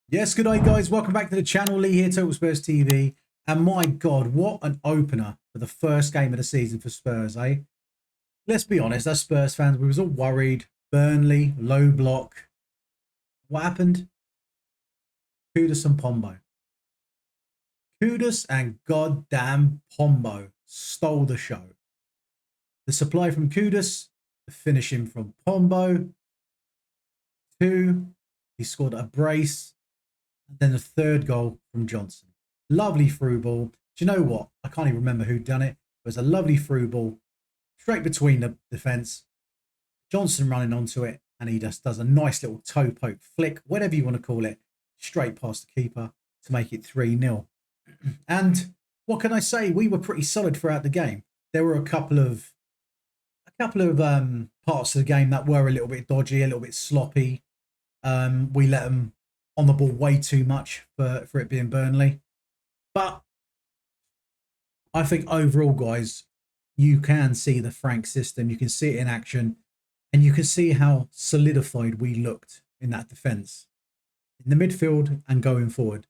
Yes, good day, guys. Welcome back to the channel. Lee here, Total Spurs TV. And my God, what an opener for the first game of the season for Spurs, eh? Let's be honest, as Spurs fans, we was all worried. Burnley, low block. What happened? Kudus and Pombo. Kudus and goddamn Pombo stole the show. The supply from Kudus, the finishing from Pombo. Two, he scored a brace. And then the third goal from Johnson. Lovely through ball. Do you know what? I can't even remember who done it. It was a lovely through ball straight between the defence. Johnson running onto it, and he just does a nice little toe poke flick, whatever you want to call it, straight past the keeper to make it 3-0. And what can I say? We were pretty solid throughout the game. There were a couple of parts of the game that were a little bit dodgy, a little bit sloppy. We let them on the ball way too much for it being Burnley. But I think overall, guys, you can see the Frank system. You can see it in action. And you can see how solidified we looked in that defence. In the midfield and going forward.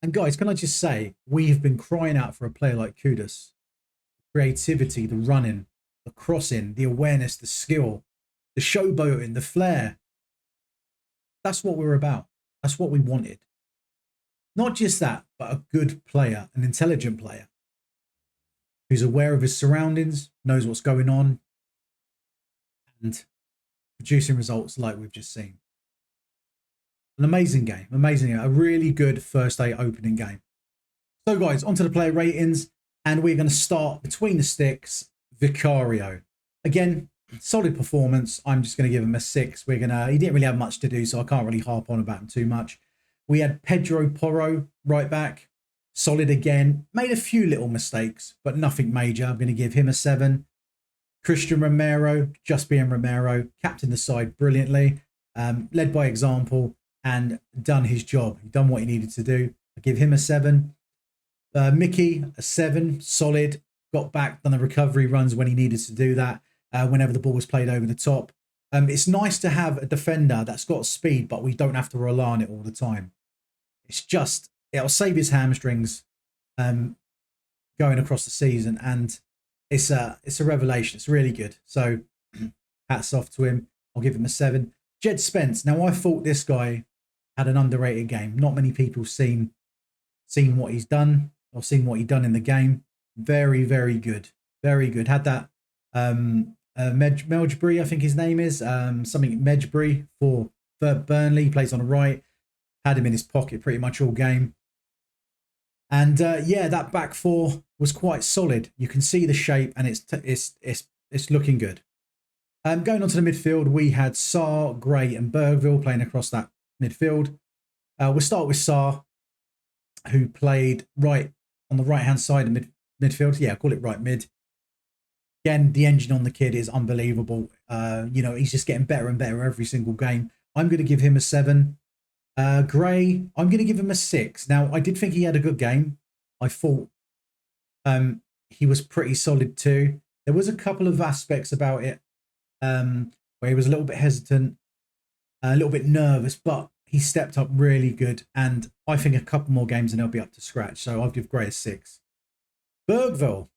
And guys, can I just say, we've been crying out for a player like Kudus. Creativity, the running, the crossing, the awareness, the skill, the showboating, the flair. That's what we're about. That's what we wanted. Not just that, but a good player, an intelligent player who's aware of his surroundings, knows what's going on, and producing results like we've just seen. An amazing game, amazing game. A really good first day opening game. So guys, onto the player ratings, and we're going to start between the sticks, Vicario. Again, solid performance. I'm just going to give him a 6. He didn't really have much to do, so I can't really harp on about him too much. We had Pedro Porro, right back. Solid again. Made a few little mistakes, but nothing major. I'm going to give him a 7. Christian Romero, just being Romero, captained the side brilliantly, led by example, and done his job. He done what he needed to do. I give him a 7. Mickey, a 7. Solid. Got back, done the recovery runs when he needed to do that. Whenever the ball was played over the top. It's nice to have a defender that's got speed, but we don't have to rely on it all the time. It's just, it'll save his hamstrings going across the season, and it's a revelation. It's really good. So hats off to him. I'll give him a 7. Jed Spence. Now, I thought this guy had an underrated game. Not many people seen what he's done or seen what he done in the game. Very, very good. Very good. Had that Medjbury, I think his name is, something Medjbury for Burnley. He plays on the right. Had him in his pocket pretty much all game. And yeah, that back four was quite solid. You can see the shape, and it's looking good. Going on to the midfield, we had Sarr, Gray, and Bergville playing across that midfield. We'll start with Sarr, who played right on the right-hand side of midfield. Yeah, I call it right mid. Again, the engine on the kid is unbelievable. He's just getting better and better every single game. I'm going to give him a 7. Gray, I'm going to give him a 6. Now, I did think he had a good game. I thought he was pretty solid too. There was a couple of aspects about it where he was a little bit hesitant, a little bit nervous, but he stepped up really good. And I think a couple more games and he'll be up to scratch. So I'll give Gray a 6. Bergville.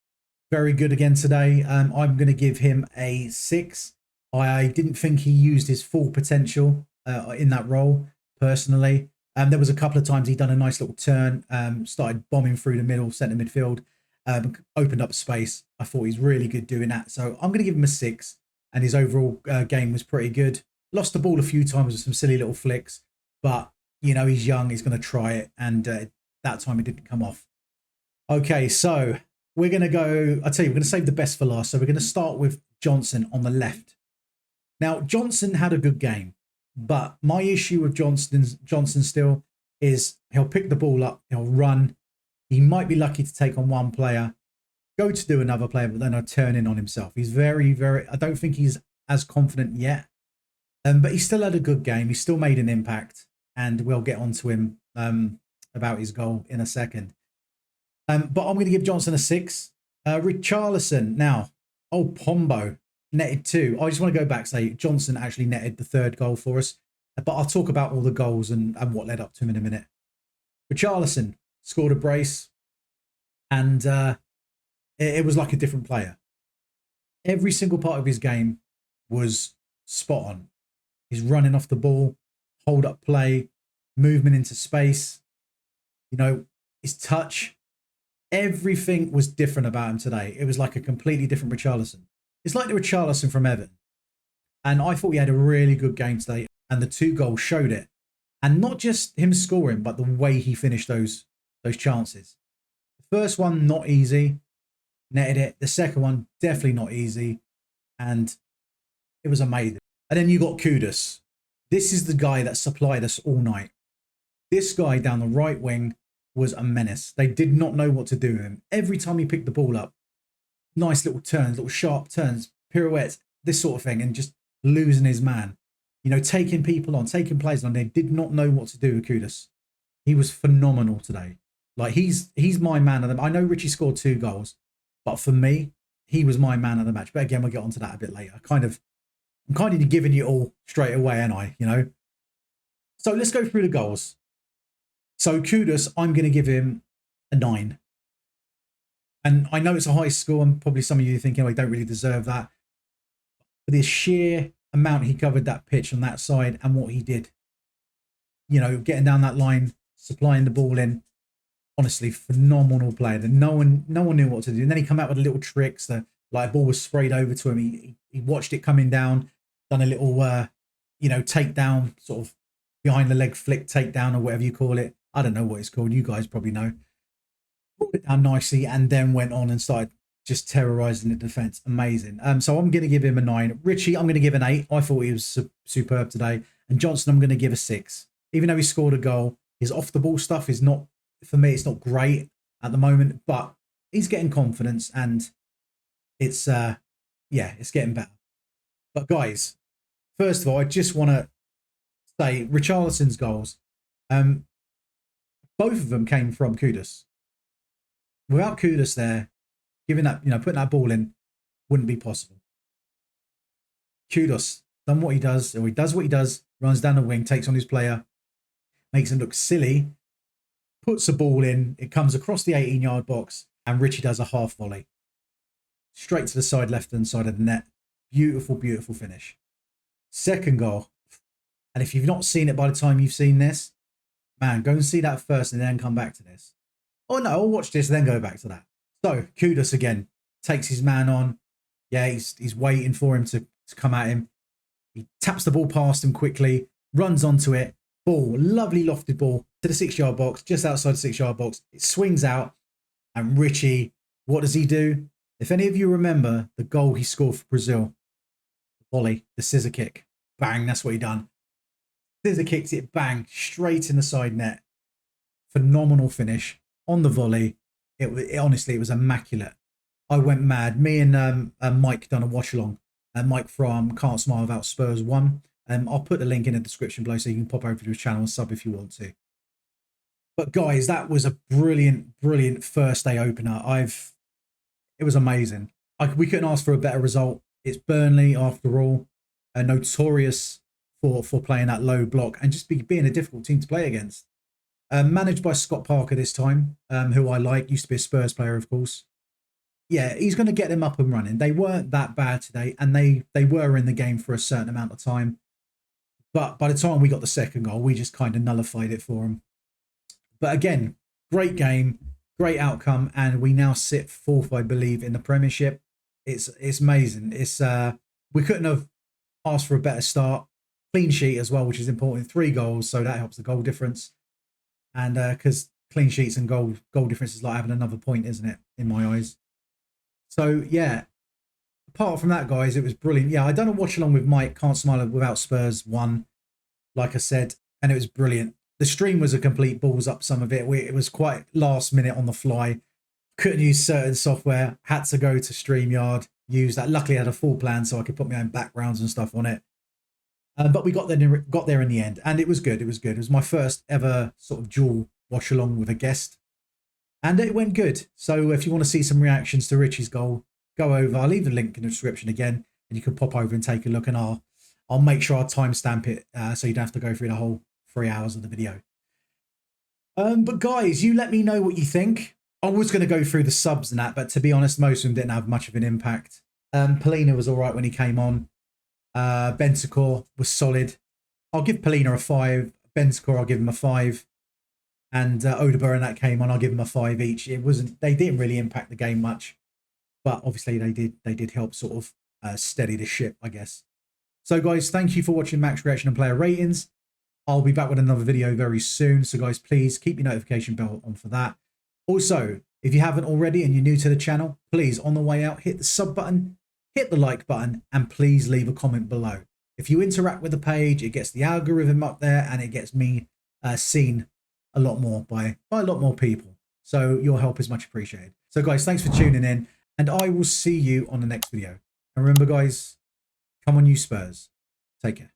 Very good again today. I'm going to give him a 6. I didn't think he used his full potential in that role, personally. There was a couple of times he done a nice little turn, started bombing through the middle, centre midfield, opened up space. I thought he's really good doing that. So I'm going to give him a 6. And his overall game was pretty good. Lost the ball a few times with some silly little flicks. But, he's young. He's going to try it. And that time it didn't come off. Okay, so we're going to go, we're going to save the best for last. So we're going to start with Johnson on the left. Now, Johnson had a good game, but my issue with Johnson still is he'll pick the ball up, he'll run. He might be lucky to take on one player, go to do another player, but then I'll turn in on himself. He's very, very, I don't think he's as confident yet, but he still had a good game. He still made an impact, and we'll get on to him about his goal in a second. But I'm going to give Johnson a 6. Richarlison. Now, Pombo netted 2. I just want to go back and say Johnson actually netted the 3rd goal for us. But I'll talk about all the goals and what led up to him in a minute. Richarlison scored a brace, and it was like a different player. Every single part of his game was spot on. He's running off the ball, hold up play, movement into space, you know, his touch. Everything was different about him today. It was like a completely different Richarlison. It's like the Richarlison from Everton. And I thought he had a really good game today. And the 2 goals showed it. And not just him scoring, but the way he finished those chances. The first one, not easy. Netted it. The second one, definitely not easy. And it was amazing. And then you got Kudus. This is the guy that supplied us all night. This guy down the right wing was a menace. They did not know what to do with him. Every time he picked the ball up, nice little turns, little sharp turns, pirouettes, this sort of thing, and just losing his man. You know, taking people on, taking players on. They did not know what to do with Kudus. He was phenomenal today. Like, he's my man of the match. I know Richie scored 2 goals, but for me, he was my man of the match. But again, we'll get onto that a bit later. I'm kind of giving you all straight away, ain't I? You know? So let's go through the goals. So Kudus, I'm going to give him a 9. And I know it's a high score, and probably some of you are thinking, oh, I don't really deserve that. But the sheer amount he covered that pitch on that side and what he did, you know, getting down that line, supplying the ball in, honestly, phenomenal player. No one knew what to do. And then he come out with little tricks. The like ball was sprayed over to him. He watched it coming down, done a little, you know, takedown, sort of behind the leg flick takedown or whatever you call it. I don't know what it's called. You guys probably know. Pulled it down nicely and then went on and started just terrorizing the defense. Amazing. So I'm going to give him a 9. Richie, I'm going to give an 8. I thought he was superb today. And Johnson, I'm going to give a 6. Even though he scored a goal, his off the ball stuff is not, for me, it's not great at the moment, but he's getting confidence and it's, yeah, it's getting better. But guys, first of all, I just want to say Richarlison's goals, both of them came from Kudus. Without Kudus there, giving that, you know, putting that ball in wouldn't be possible. Kudus done what he does, or he does what he does, runs down the wing, takes on his player, makes him look silly, puts the ball in, it comes across the 18-yard box, and Richie does a half volley. Straight to the side, left-hand side of the net. Beautiful, beautiful finish. Second goal. And if you've not seen it by the time you've seen this, man, go and see that first and then come back to this. Oh no, I'll watch this and then go back to that. So Kudus again takes his man on. Yeah, he's waiting for him to come at him. He taps the ball past him quickly, runs onto it. Ball, lovely lofted ball to the 6-yard box, just outside the 6-yard box. It swings out, and Richie, what does he do? If any of you remember the goal he scored for Brazil, the volley, the scissor kick, bang, that's what he done. Scissor kicks it, bang, straight in the side net. Phenomenal finish on the volley. It honestly, it was immaculate. I went mad. Me and Mike done a watch along. Mike from Can't Smile Without Spurs 1. I'll put the link in the description below so you can pop over to his channel and sub if you want to. But guys, that was a brilliant, brilliant first day opener. It was amazing. We couldn't ask for a better result. It's Burnley after all, notorious for playing that low block and just being a difficult team to play against. Managed by Scott Parker this time, who I like, used to be a Spurs player, of course. Yeah, he's going to get them up and running. They weren't that bad today, and they were in the game for a certain amount of time. But by the time we got the second goal, we just kind of nullified it for them. But again, great game, great outcome, and we now sit 4th, I believe, in the Premiership. It's amazing. We couldn't have asked for a better start. Clean sheet as well, which is important. 3 goals, so that helps the goal difference. And because clean sheets and goal difference is like having another point, isn't it, in my eyes? So yeah, apart from that, guys, it was brilliant. Yeah, I done a watch along with Mike, Can't Smile Without Spurs 1, like I said, and it was brilliant. The stream was a complete balls up, some of it. It was quite last minute on the fly. Couldn't use certain software, had to go to StreamYard, use that. Luckily, I had a full plan so I could put my own backgrounds and stuff on it. But we got there in the end, and it was good. It was good. It was my first ever sort of dual watch along with a guest, and it went good. So if you want to see some reactions to Richie's goal, go over. I'll leave the link in the description again, and you can pop over and take a look. And I'll I'll make sure I timestamp it so you don't have to go through the whole 3 hours of the video. But guys, you let me know what you think. I was going to go through the subs and that, but to be honest, most of them didn't have much of an impact. Polina was all right when he came on. Bentancur was solid. I'll give Polina a 5. Bentancur, I'll give him a 5. And Odegaard and that came on, I'll give him a 5 each. They didn't really impact the game much, but obviously they did help sort of steady the ship, I guess. So guys, thank you for watching Max Reaction and Player Ratings. I'll be back with another video very soon. So guys, please keep your notification bell on for that. Also, if you haven't already and you're new to the channel, please, on the way out, hit the sub button, hit the like button, and please leave a comment below. If you interact with the page, it gets the algorithm up there and it gets me seen a lot more by a lot more people. So your help is much appreciated. So guys, thanks for tuning in, and I will see you on the next video. And remember guys, come on you Spurs. Take care.